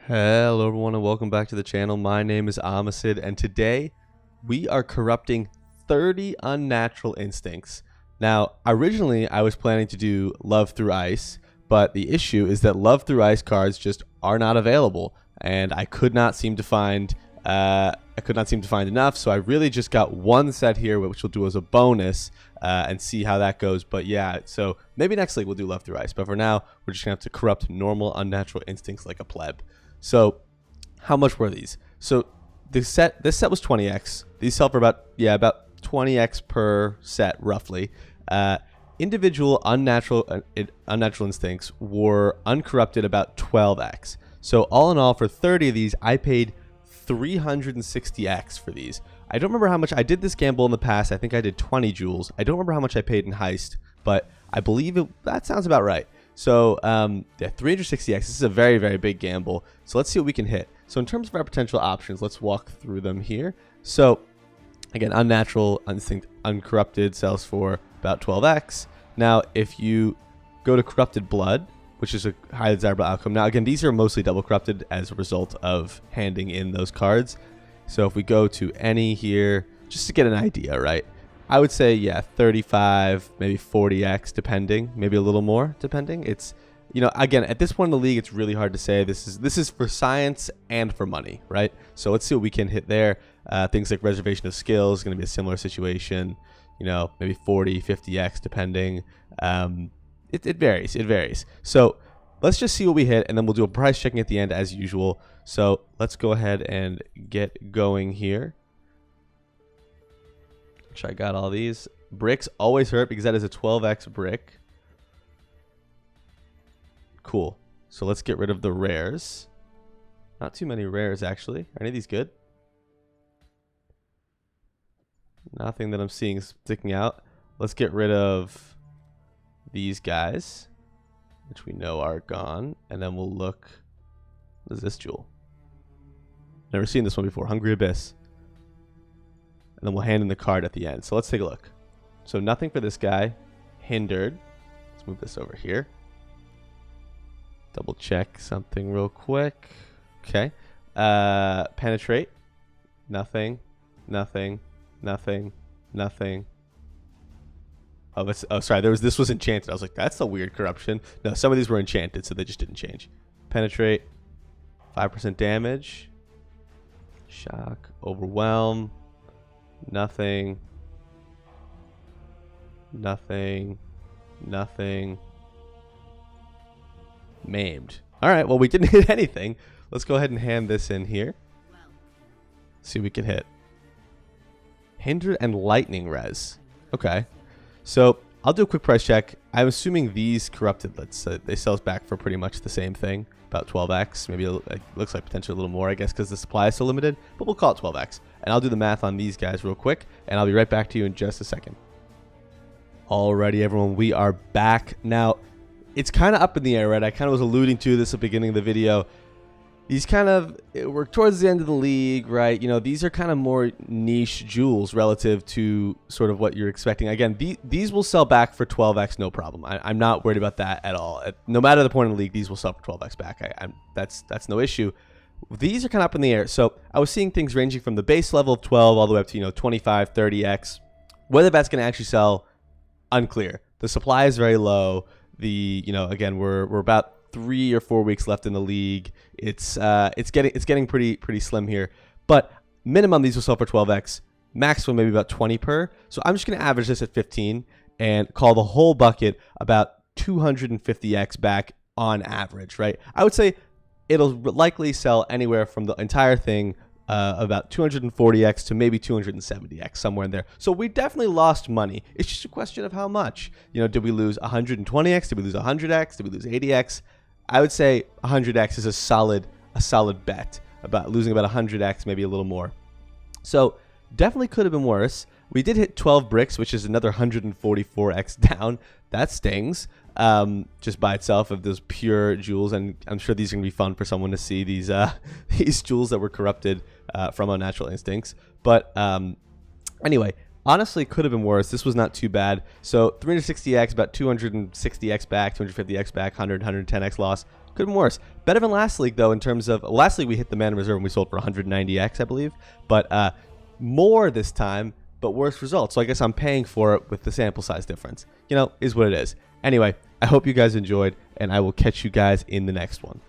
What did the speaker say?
Hello everyone and welcome back to the channel. My name is Amacid and today we are corrupting 30 Unnatural Instincts. Now originally I was planning to do Love Through Ice, but the issue is that Love Through Ice cards just are not available and I could not seem to find enough, so I really just got one set here which we'll do as a bonus and see how that goes. But yeah, so maybe next league we'll do Love Through Ice, but for now we're just gonna have to corrupt normal Unnatural Instincts like a pleb. So how much were these? So this set was 20x. These sell for about 20x per set roughly. Individual unnatural instincts were uncorrupted about 12x. So all in all, for 30 of these, I paid 360x for these. I don't remember how much I did this gamble in the past. I think I did 20 jewels. I don't remember how much I paid in Heist, but I believe that sounds about right. So yeah, 360x, this is a very, very big gamble. So let's see what we can hit. So in terms of our potential options, let's walk through them here. So again, Unnatural Instinct Uncorrupted sells for about 12x. Now, if you go to Corrupted Blood, which is a highly desirable outcome. Now, again, these are mostly double corrupted as a result of handing in those cards. So if we go to any here, just to get an idea, right? I would say, yeah, 35, maybe 40x, depending, maybe a little more, depending. It's, you know, again, at this point in the league, it's really hard to say. This is for science and for money, right? So let's see what we can hit there. Things like Reservation of Skills is going to be a similar situation. You know, maybe 40, 50x, depending. It varies. So let's just see what we hit, and then we'll do a price checking at the end as usual. So let's go ahead and get going here. I got all these. Bricks always hurt because that is a 12x brick. Cool. So let's get rid of the rares. Not too many rares, actually. Are any of these good? Nothing that I'm seeing sticking out. Let's get rid of these guys, which we know are gone. And then we'll look. What is this jewel? Never seen this one before. Hungry Abyss. And then we'll hand in the card at the end. So let's take a look. So nothing for this guy. Hindered. Let's move this over here. Double check something real quick. Okay. Penetrate. Nothing. Nothing. Nothing. Nothing. Oh, sorry. This was enchanted. I was like, that's a weird corruption. No, some of these were enchanted, so they just didn't change. Penetrate. 5% damage. Shock. Overwhelm. Nothing. Nothing. Nothing. Maimed. All right, well, we didn't hit anything. Let's go ahead and hand this in here. See what we can hit. Hindered and Lightning Res. Okay. So I'll do a quick price check. I'm assuming these corrupted, they sell back for pretty much the same thing. About 12x. Maybe it looks like potentially a little more, I guess, because the supply is so limited. But we'll call it 12x. And I'll do the math on these guys real quick. And I'll be right back to you in just a second. Alrighty, everyone. We are back. Now, it's kind of up in the air, right? I kind of was alluding to this at the beginning of the video. These we're towards the end of the league, right? You know, these are kind of more niche jewels relative to sort of what you're expecting. Again, these will sell back for 12x, no problem. I'm not worried about that at all. No matter the point in the league, these will sell for 12x back. That's no issue. These are kind of up in the air. So I was seeing things ranging from the base level of 12 all the way up to, you know, 25, 30x. Whether that's going to actually sell, unclear. The supply is very low. You know, again, we're about 3 or 4 weeks left in the league. It's getting pretty slim here. But minimum these will sell for 12x. Maximum maybe about 20 per. So I'm just going to average this at 15 and call the whole bucket about 250x back on average, right? I would say it'll likely sell anywhere from the entire thing about 240x to maybe 270x, somewhere in there. So we definitely lost money. It's just a question of how much. You know, did we lose 120x? Did we lose 100x? Did we lose 80x? I would say 100x is a solid bet. About losing about 100x, maybe a little more. So definitely could have been worse. We did hit 12 bricks, which is another 144x down. That stings just by itself of those pure jewels, and I'm sure these are gonna be fun for someone to see these these jewels that were corrupted from Unnatural Instincts. But anyway, honestly, could have been worse. This was not too bad. So 360x, about 260x back, 250x back, 100, 110x loss. Could have been worse. Better than last league, though, in terms of... Last league, we hit the mana reserve and we sold for 190x, I believe. But more this time, but worse results. So I guess I'm paying for it with the sample size difference. You know, is what it is. Anyway, I hope you guys enjoyed, and I will catch you guys in the next one.